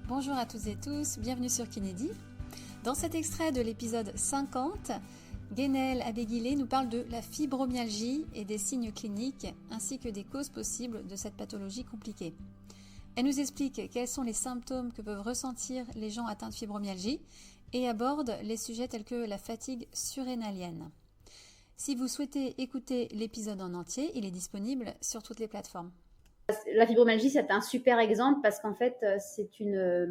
Bonjour à toutes et tous, bienvenue sur Kinédi. Dans cet extrait de l'épisode 50, Guénelle Abéguilé nous parle de la fibromyalgie et des signes cliniques ainsi que des causes possibles de cette pathologie compliquée. Elle nous explique quels sont les symptômes que peuvent ressentir les gens atteints de fibromyalgie et aborde les sujets tels que la fatigue surrénalienne. Si vous souhaitez écouter l'épisode en entier, il est disponible sur toutes les plateformes. La fibromyalgie, c'est un super exemple parce qu'en fait, c'est une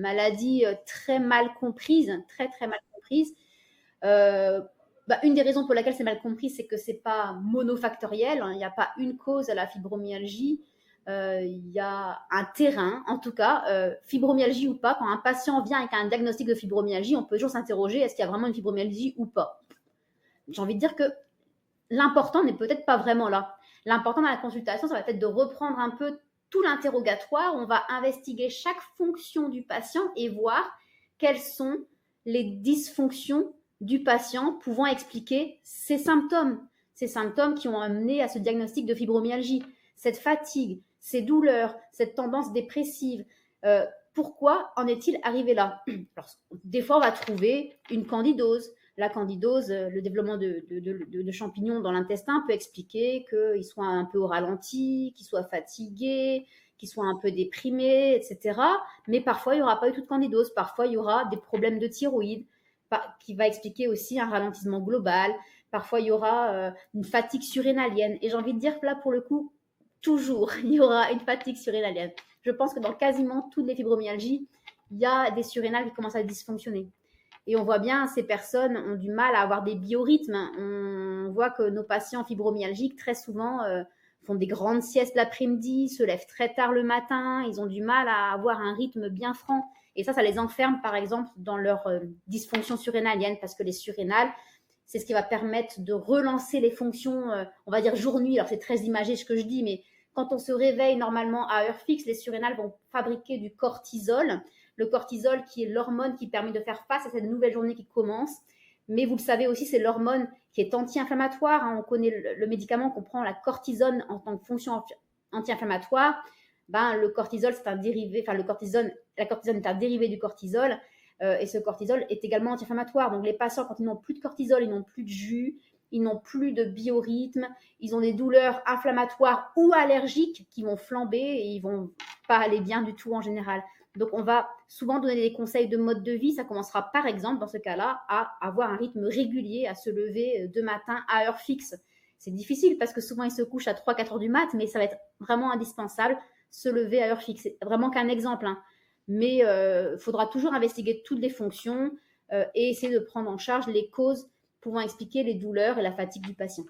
maladie très mal comprise, très mal comprise. Une des raisons pour laquelle c'est mal compris, c'est que c'est pas monofactoriel. Il n'y a pas une cause à la fibromyalgie. Il y a un terrain, en tout cas, fibromyalgie ou pas. Quand un patient vient avec un diagnostic de fibromyalgie, on peut toujours s'interroger est-ce qu'il y a vraiment une fibromyalgie ou pas. J'ai envie de dire que l'important n'est peut-être pas vraiment là. L'important dans la consultation, ça va être de reprendre un peu tout l'interrogatoire. On va investiguer chaque fonction du patient et voir quelles sont les dysfonctions du patient pouvant expliquer ces symptômes qui ont amené à ce diagnostic de fibromyalgie, cette fatigue, ces douleurs, cette tendance dépressive. Pourquoi en est-il arrivé là? Alors, des fois, on va trouver une candidose. La candidose, le développement de champignons dans l'intestin peut expliquer qu'ils soient un peu au ralenti, qu'ils soient fatigués, qu'ils soient un peu déprimés, etc. Mais parfois, il n'y aura pas eu toute candidose. Parfois, il y aura des problèmes de thyroïde qui va expliquer aussi un ralentissement global. Parfois, il y aura une fatigue surrénalienne. Et j'ai envie de dire que là, pour le coup, toujours, il y aura une fatigue surrénalienne. Je pense que dans quasiment toutes les fibromyalgies, il y a des surrénales qui commencent à dysfonctionner. Et on voit bien, ces personnes ont du mal à avoir des biorhythmes. On voit que nos patients fibromyalgiques, très souvent, font des grandes siestes l'après-midi, se lèvent très tard le matin. Ils ont du mal à avoir un rythme bien franc. Et ça les enferme, par exemple, dans leur dysfonction surrénalienne, parce que les surrénales, c'est ce qui va permettre de relancer les fonctions, on va dire jour-nuit. Alors, c'est très imagé ce que je dis, mais quand on se réveille normalement à heure fixe, les surrénales vont fabriquer du cortisol. Le cortisol qui est l'hormone qui permet de faire face à cette nouvelle journée qui commence. Mais vous le savez aussi, c'est l'hormone qui est anti-inflammatoire. On connaît le médicament qu'on prend, la cortisone, en tant que fonction anti-inflammatoire. Le cortisol, c'est un dérivé, la cortisone est un dérivé du cortisol. Et ce cortisol est également anti-inflammatoire. Donc les patients, quand ils n'ont plus de cortisol, ils n'ont plus de jus, ils n'ont plus de biorhythme, ils ont des douleurs inflammatoires ou allergiques qui vont flamber et ils vont pas aller bien du tout en général. Donc, on va souvent donner des conseils de mode de vie. Ça commencera, par exemple, dans ce cas-là, à avoir un rythme régulier, à se lever de matin à heure fixe. C'est difficile parce que souvent, ils se couchent à 3-4 heures du mat, mais ça va être vraiment indispensable, se lever à heure fixe. C'est vraiment qu'un exemple, hein. Mais il faudra toujours investiguer toutes les fonctions et essayer de prendre en charge les causes pouvant expliquer les douleurs et la fatigue du patient.